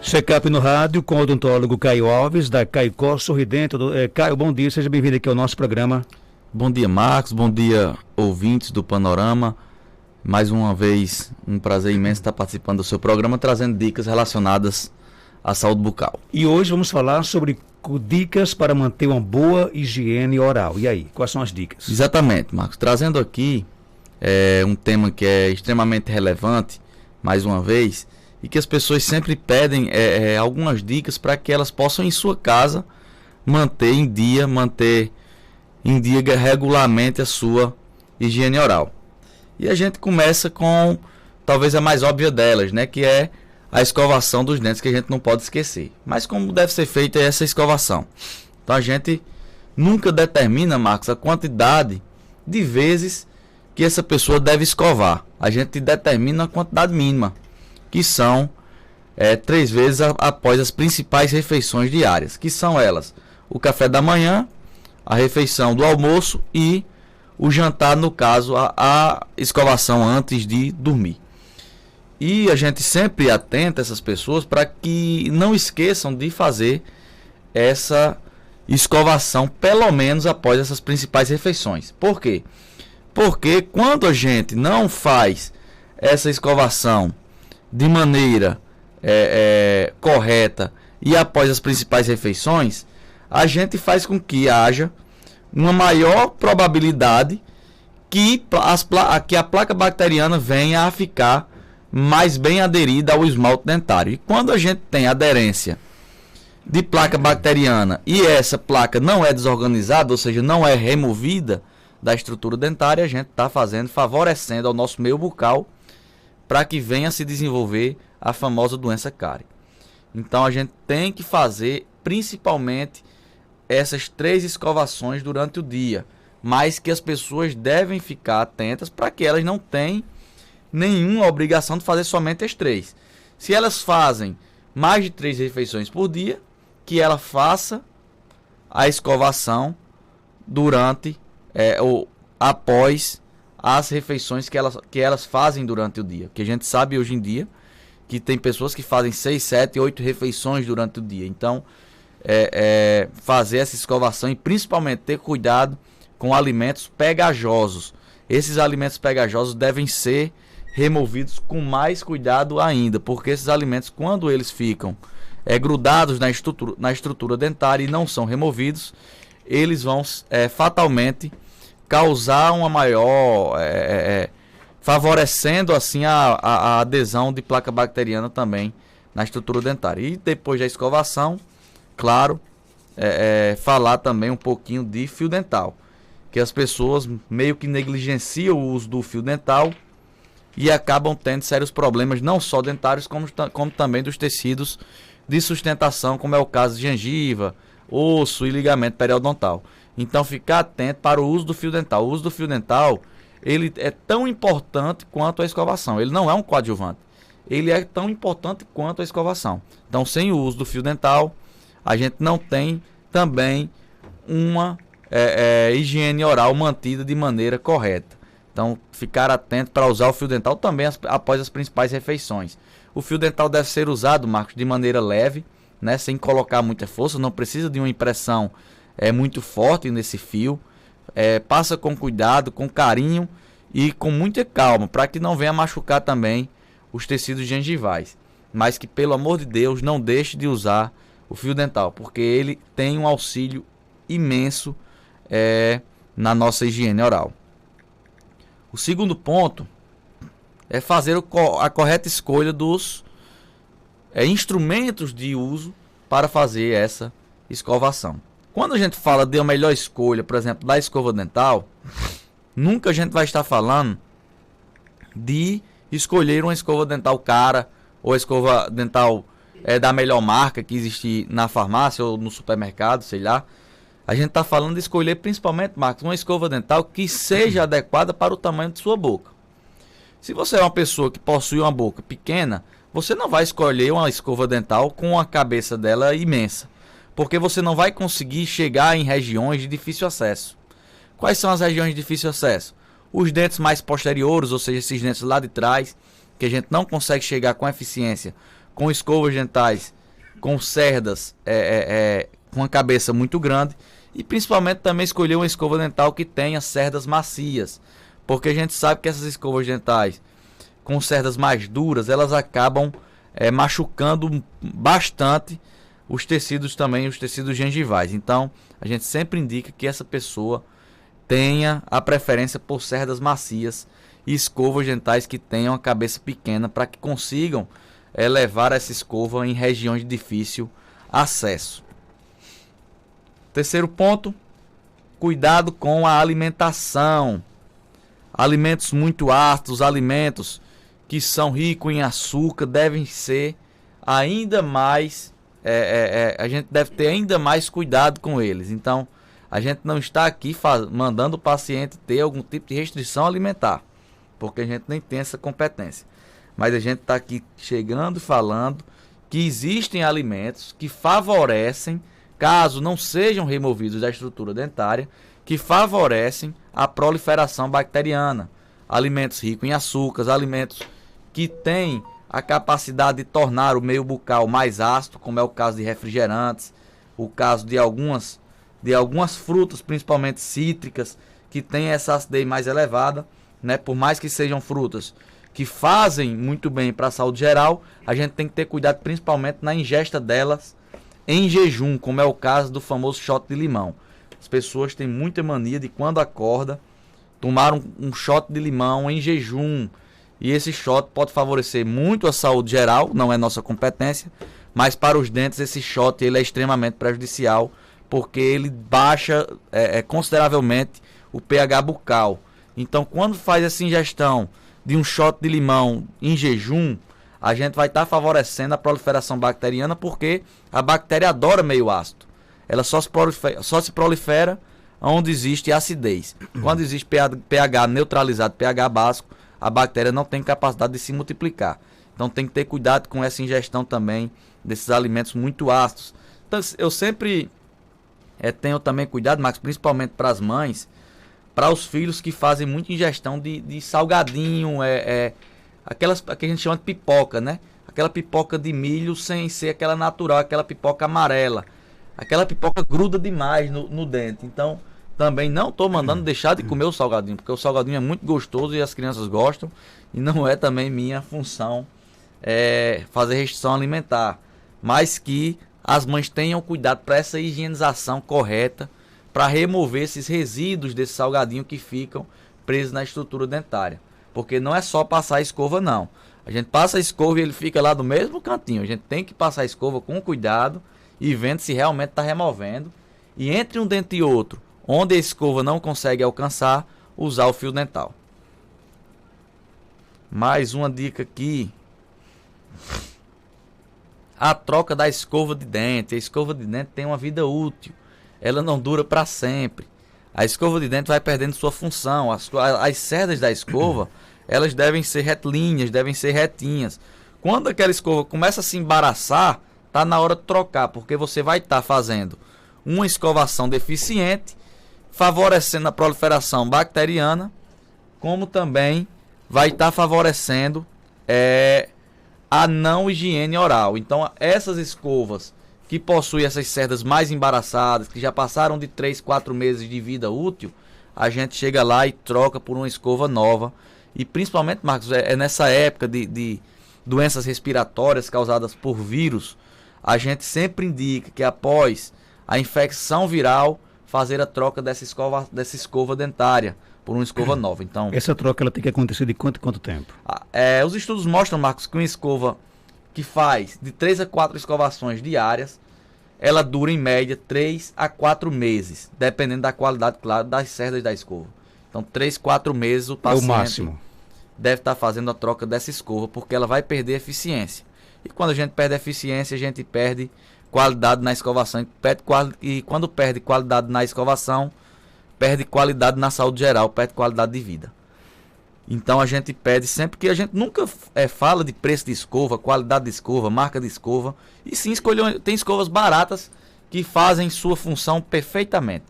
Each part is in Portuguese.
Check-up no rádio com o odontólogo Caio Alves, da Caicó Sorridente. Caio, bom dia, seja bem-vindo aqui ao nosso programa. Bom dia, Marcos, bom dia, ouvintes do Panorama. Mais uma vez, um prazer imenso estar participando do seu programa, trazendo dicas relacionadas à saúde bucal. E hoje vamos falar sobre dicas para manter uma boa higiene oral. E aí, quais são as dicas? Exatamente, Marcos. Trazendo aqui um tema que é extremamente relevante, mais uma vez, e que as pessoas sempre pedem algumas dicas para que elas possam, em sua casa, manter em dia regularmente a sua higiene oral. E a gente começa com talvez a mais óbvia delas, né, que é a escovação dos dentes, que a gente não pode esquecer. Mas como deve ser feita essa escovação? Então a gente nunca determina, Marcos, a quantidade de vezes que essa pessoa deve escovar. A gente determina a quantidade mínima, que são 3 vezes após as principais refeições diárias, que são elas: o café da manhã, a refeição do almoço e o jantar, no caso, a escovação antes de dormir. E a gente sempre atenta essas pessoas para que não esqueçam de fazer essa escovação pelo menos após essas principais refeições. Por quê? Porque quando a gente não faz essa escovação de maneira correta e após as principais refeições, a gente faz com que haja uma maior probabilidade que a placa bacteriana venha a ficar mais bem aderida ao esmalte dentário. E quando a gente tem aderência de placa bacteriana e essa placa não é desorganizada, ou seja, não é removida da estrutura dentária, a gente está favorecendo ao nosso meio bucal para que venha a se desenvolver a famosa doença cárie. Então a gente tem que fazer principalmente essas 3 escovações durante o dia, mas que as pessoas devem ficar atentas para que elas não tenham nenhuma obrigação de fazer somente as 3. Se elas fazem mais de 3 refeições por dia, que ela faça a escovação durante ou após as refeições que elas fazem durante o dia. Que a gente sabe hoje em dia que tem pessoas que fazem 6, 7, 8 refeições durante o dia. Então, fazer essa escovação e principalmente ter cuidado com alimentos pegajosos. Esses alimentos pegajosos devem ser removidos com mais cuidado ainda, porque esses alimentos, quando eles ficam grudados na estrutura dentária e não são removidos, eles vão fatalmente causar uma maior, favorecendo assim a adesão de placa bacteriana também na estrutura dentária. E depois da escovação, claro, falar também um pouquinho de fio dental, que as pessoas meio que negligenciam o uso do fio dental e acabam tendo sérios problemas, não só dentários, como também dos tecidos de sustentação, como é o caso de gengiva, osso e ligamento periodontal. Então, ficar atento para o uso do fio dental. O uso do fio dental, ele é tão importante quanto a escovação. Ele não é um coadjuvante. Ele é tão importante quanto a escovação. Então, sem o uso do fio dental, a gente não tem também uma higiene oral mantida de maneira correta. Então, ficar atento para usar o fio dental também após as principais refeições. O fio dental deve ser usado, Marcos, de maneira leve, né, sem colocar muita força. Não precisa de uma impressão muito forte nesse fio. Passa com cuidado, com carinho e com muita calma, para que não venha machucar também os tecidos gengivais. Mas que, pelo amor de Deus, não deixe de usar o fio dental, porque ele tem um auxílio imenso na nossa higiene oral. O segundo ponto é fazer a correta escolha dos instrumentos de uso para fazer essa escovação. Quando a gente fala de uma melhor escolha, por exemplo, da escova dental, nunca a gente vai estar falando de escolher uma escova dental cara ou a escova dental da melhor marca que existe na farmácia ou no supermercado, sei lá. A gente está falando de escolher principalmente, Marcos, uma escova dental que seja adequada para o tamanho de sua boca. Se você é uma pessoa que possui uma boca pequena, você não vai escolher uma escova dental com a cabeça dela imensa, porque você não vai conseguir chegar em regiões de difícil acesso. Quais são as regiões de difícil acesso? Os dentes mais posteriores, ou seja, esses dentes lá de trás, que a gente não consegue chegar com eficiência com escovas dentais, com cerdas com a cabeça muito grande, e principalmente também escolher uma escova dental que tenha cerdas macias, porque a gente sabe que essas escovas dentais com cerdas mais duras, elas acabam machucando bastante os tecidos também, os tecidos gengivais. Então, a gente sempre indica que essa pessoa tenha a preferência por cerdas macias e escovas dentais que tenham a cabeça pequena, para que consigam levar essa escova em regiões de difícil acesso. Terceiro ponto, cuidado com a alimentação. Alimentos muito ácidos, alimentos que são ricos em açúcar, devem ser ainda mais, a gente deve ter ainda mais cuidado com eles. Então, a gente não está aqui mandando o paciente ter algum tipo de restrição alimentar, porque a gente nem tem essa competência. Mas a gente está aqui chegando e falando que existem alimentos que favorecem, caso não sejam removidos da estrutura dentária, que favorecem a proliferação bacteriana. Alimentos ricos em açúcares, alimentos que têm a capacidade de tornar o meio bucal mais ácido, como é o caso de refrigerantes, o caso de algumas frutas, principalmente cítricas, que têm essa acidez mais elevada, né? Por mais que sejam frutas que fazem muito bem para a saúde geral, a gente tem que ter cuidado principalmente na ingesta delas em jejum, como é o caso do famoso shot de limão. As pessoas têm muita mania de, quando acorda, tomar um shot de limão em jejum. E esse shot pode favorecer muito a saúde geral, não é nossa competência, mas para os dentes esse shot ele é extremamente prejudicial, porque ele baixa consideravelmente o pH bucal. Então, quando faz essa ingestão de um shot de limão em jejum, a gente vai estar favorecendo a proliferação bacteriana, porque a bactéria adora meio ácido. Ela só se prolifera onde existe acidez. Quando existe pH neutralizado, pH básico, a bactéria não tem capacidade de se multiplicar. Então tem que ter cuidado com essa ingestão também desses alimentos muito ácidos. Então, eu sempre tenho também cuidado, mas principalmente para as mães, para os filhos que fazem muita ingestão de salgadinho, aquelas que a gente chama de pipoca, né? Aquela pipoca de milho sem ser aquela natural, aquela pipoca amarela. Aquela pipoca gruda demais no dente. Então, também não estou mandando deixar de comer o salgadinho, porque o salgadinho é muito gostoso e as crianças gostam. E não é também minha função fazer restrição alimentar. Mas que as mães tenham cuidado para essa higienização correta, para remover esses resíduos desse salgadinho que ficam presos na estrutura dentária. Porque não é só passar a escova, não. A gente passa a escova e ele fica lá do mesmo cantinho. A gente tem que passar a escova com cuidado e vendo se realmente está removendo. E entre um dente e outro, onde a escova não consegue alcançar, usar o fio dental. Mais uma dica aqui. A troca da escova de dente. A escova de dente tem uma vida útil. Ela não dura para sempre. A escova de dente vai perdendo sua função. As cerdas da escova, elas devem ser retilíneas, devem ser retinhas. Quando aquela escova começa a se embaraçar, está na hora de trocar, porque você vai estar fazendo uma escovação deficiente, favorecendo a proliferação bacteriana, como também vai estar favorecendo a não higiene oral. Então, essas escovas que possuem essas cerdas mais embaraçadas, que já passaram de 3, 4 meses de vida útil, a gente chega lá e troca por uma escova nova. E principalmente, Marcos, nessa época de doenças respiratórias causadas por vírus, a gente sempre indica que após a infecção viral, fazer a troca dessa escova dentária por uma escova nova. Então, essa troca ela tem que acontecer de quanto tempo? Os estudos mostram, Marcos, que uma escova que faz de 3 a 4 escovações diárias, ela dura em média 3 a 4 meses, dependendo da qualidade, claro, das cerdas da escova. Então, 3, 4 meses o paciente máximo deve estar fazendo a troca dessa escova, porque ela vai perder eficiência. E quando a gente perde eficiência, a gente perde qualidade na escovação. E quando perde qualidade na escovação, perde qualidade na saúde geral, perde qualidade de vida. Então a gente pede sempre, que a gente nunca fala de preço de escova, qualidade de escova, marca de escova. E sim, tem escovas baratas que fazem sua função perfeitamente.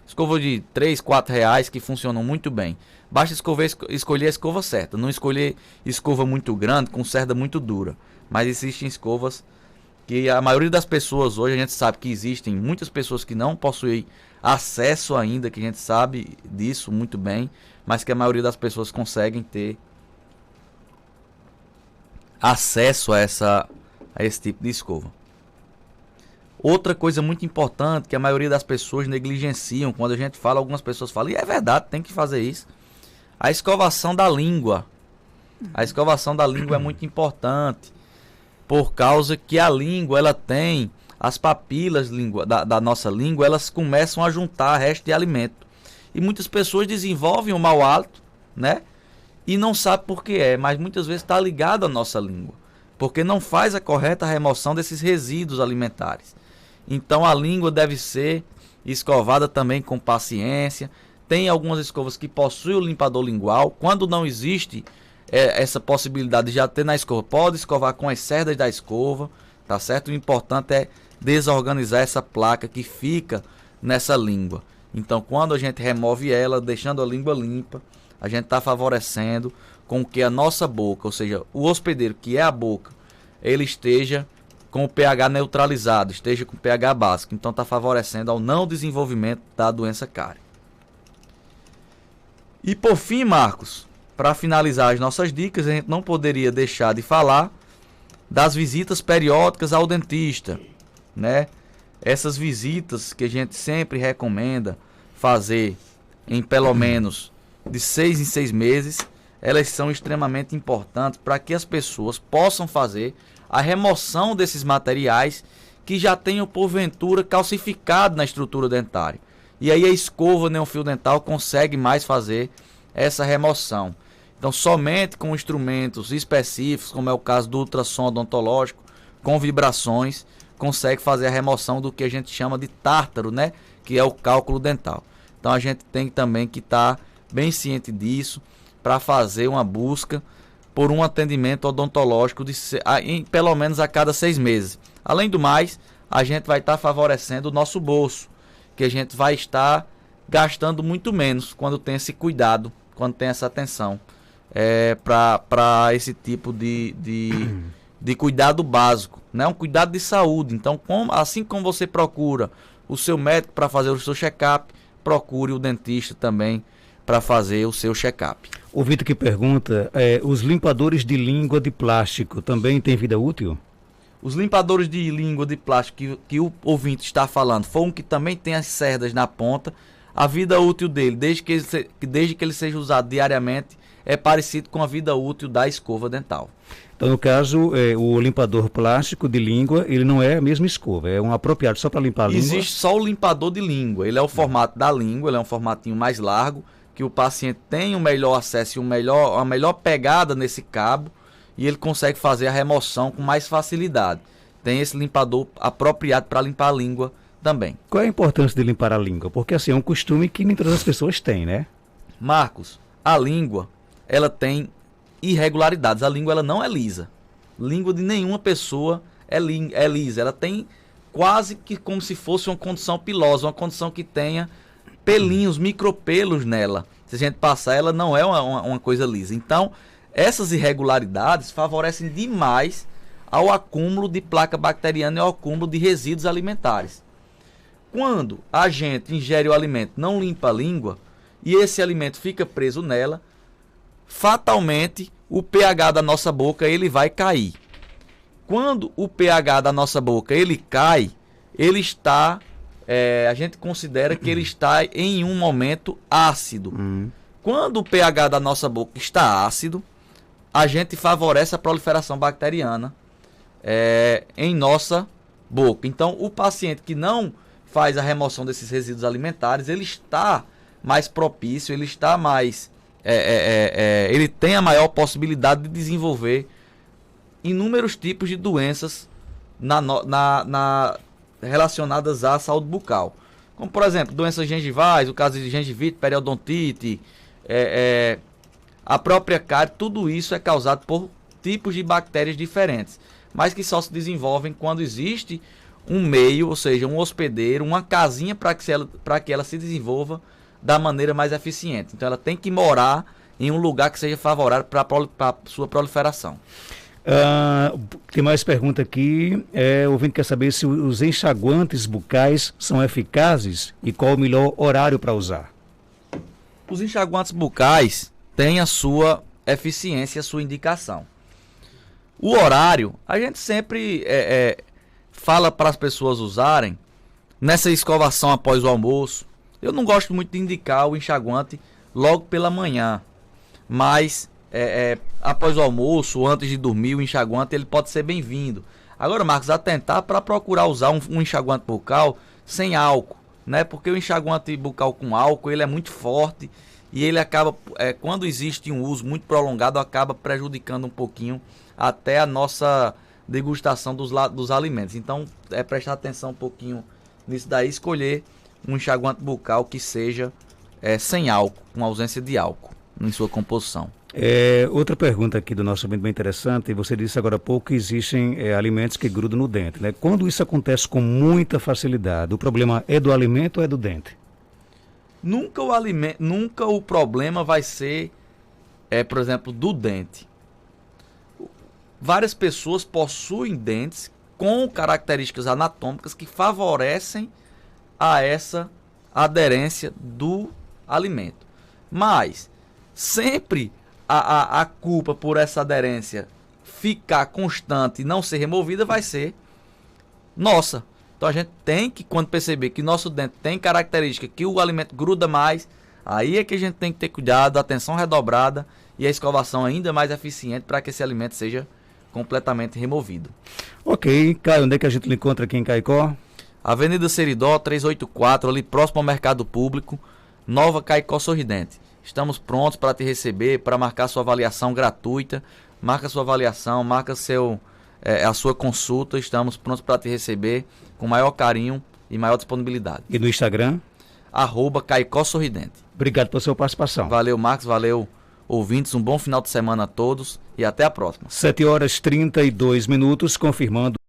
Escova de 3, 4 reais que funcionam muito bem. Basta escolher a escova certa. Não escolher escova muito grande, com cerda muito dura. Mas existem escovas que a maioria das pessoas hoje, a gente sabe que existem muitas pessoas que não possuem acesso ainda, que a gente sabe disso muito bem, mas que a maioria das pessoas conseguem ter acesso a esse tipo de escova. Outra coisa muito importante que a maioria das pessoas negligenciam, quando a gente fala, algumas pessoas falam, e é verdade, tem que fazer isso, a escovação da língua. A escovação da língua é muito importante, por causa que a língua, ela tem as papilas da nossa língua, elas começam a juntar resto de alimento. E muitas pessoas desenvolvem o mau hálito, né? E não sabe por que é, mas muitas vezes está ligado à nossa língua, porque não faz a correta remoção desses resíduos alimentares. Então a língua deve ser escovada também com paciência. Tem algumas escovas que possuem o limpador lingual. Quando não existe essa possibilidade de já ter na escova, pode escovar com as cerdas da escova, tá certo? O importante é desorganizar essa placa que fica nessa língua. Então quando a gente remove ela, deixando a língua limpa, a gente está favorecendo com que a nossa boca, ou seja, o hospedeiro, que é a boca, ele esteja com o pH neutralizado, esteja com o pH básico. Então está favorecendo ao não desenvolvimento da doença cárie. E por fim, Marcos, para finalizar as nossas dicas, a gente não poderia deixar de falar das visitas periódicas ao dentista, né? Essas visitas que a gente sempre recomenda fazer em pelo menos de 6 em 6 meses, elas são extremamente importantes para que as pessoas possam fazer a remoção desses materiais que já tenham porventura calcificado na estrutura dentária. E aí a escova neofio dental consegue mais fazer essa remoção. Então somente com instrumentos específicos, como é o caso do ultrassom odontológico, com vibrações, consegue fazer a remoção do que a gente chama de tártaro, né? Que é o cálculo dental. Então a gente tem também que estar bem ciente disso para fazer uma busca por um atendimento odontológico pelo menos a cada 6 meses. Além do mais, a gente vai estar favorecendo o nosso bolso, que a gente vai estar gastando muito menos quando tem esse cuidado, quando tem essa atenção para esse tipo de cuidado básico, né? Um cuidado de saúde. Então, assim como você procura o seu médico para fazer o seu check-up, procure o dentista também para fazer o seu check-up. O Vitor que pergunta, os limpadores de língua de plástico também têm vida útil? Os limpadores de língua de plástico que o ouvinte está falando, foi um que também tem as cerdas na ponta. A vida útil dele, desde que ele seja usado diariamente, é parecido com a vida útil da escova dental. Então, no caso, o limpador plástico de língua, ele não é a mesma escova, é um apropriado só para limpar a língua? Existe só o limpador de língua, ele é o formato da língua, ele é um formatinho mais largo, que o paciente tem um melhor acesso e uma melhor pegada nesse cabo, e ele consegue fazer a remoção com mais facilidade. Tem esse limpador apropriado para limpar a língua também. Qual é a importância de limpar a língua? Porque assim, é um costume que nem todas as pessoas têm, né? Marcos, a língua, ela tem irregularidades. A língua, ela não é lisa. Língua de nenhuma pessoa é lisa. Ela tem quase que como se fosse uma condição pilosa, uma condição que tenha pelinhos, micropelos nela. Se a gente passar, ela não é uma coisa lisa. Então, essas irregularidades favorecem demais ao acúmulo de placa bacteriana e ao acúmulo de resíduos alimentares. Quando a gente ingere o alimento, não limpa a língua, e esse alimento fica preso nela, fatalmente o pH da nossa boca ele vai cair. Quando o pH da nossa boca ele cai, ele está, a gente considera que ele está em um momento ácido. Quando o pH da nossa boca está ácido, a gente favorece a proliferação bacteriana em nossa boca. Então, o paciente que não faz a remoção desses resíduos alimentares, ele está mais propício, ele está mais... ele tem a maior possibilidade de desenvolver inúmeros tipos de doenças relacionadas à saúde bucal. Como, por exemplo, doenças gengivais, o caso de gengivite, periodontite, a própria cárie, tudo isso é causado por tipos de bactérias diferentes, mas que só se desenvolvem quando existe um meio, ou seja, um hospedeiro, uma casinha para que ela se desenvolva da maneira mais eficiente. Então ela tem que morar em um lugar que seja favorável para a sua proliferação. Tem mais pergunta aqui. O ouvinte quer saber se os enxaguantes bucais são eficazes e qual o melhor horário para usar. Os enxaguantes bucais têm a sua eficiência, a sua indicação. O horário, a gente sempre fala para as pessoas usarem nessa escovação após o almoço. Eu não gosto muito de indicar o enxaguante logo pela manhã, mas após o almoço, antes de dormir, o enxaguante ele pode ser bem-vindo. Agora, Marcos, atentar para procurar usar um enxaguante bucal sem álcool, né? Porque o enxaguante bucal com álcool ele é muito forte e ele acaba, quando existe um uso muito prolongado, acaba prejudicando um pouquinho até a nossa degustação dos alimentos. Então, prestar atenção um pouquinho nisso daí, escolher um enxaguante bucal que seja sem álcool, com ausência de álcool em sua composição. Outra pergunta aqui do nosso ouvinte bem interessante. Você disse agora há pouco que existem alimentos que grudam no dente, né? Quando isso acontece com muita facilidade, o problema é do alimento ou é do dente? Nunca o problema vai ser, por exemplo, do dente. Várias pessoas possuem dentes com características anatômicas que favorecem a essa aderência do alimento. Mas sempre a culpa por essa aderência ficar constante e não ser removida vai ser nossa. Então a gente tem que, quando perceber que nosso dente tem característica que o alimento gruda mais, aí é que a gente tem que ter cuidado, atenção redobrada e a escovação ainda mais eficiente para que esse alimento seja completamente removido. Ok, Caio, onde é que a gente lhe encontra aqui em Caicó? Avenida Seridó, 384, ali próximo ao Mercado Público, Nova Caicó Sorridente. Estamos prontos para te receber, para marcar sua avaliação gratuita. Marca sua avaliação, marca a sua consulta. Estamos prontos para te receber com maior carinho e maior disponibilidade. E no Instagram? @Caicó Sorridente. Obrigado pela sua participação. Valeu, Marcos. Valeu, ouvintes. Um bom final de semana a todos e até a próxima. 7h32, confirmando.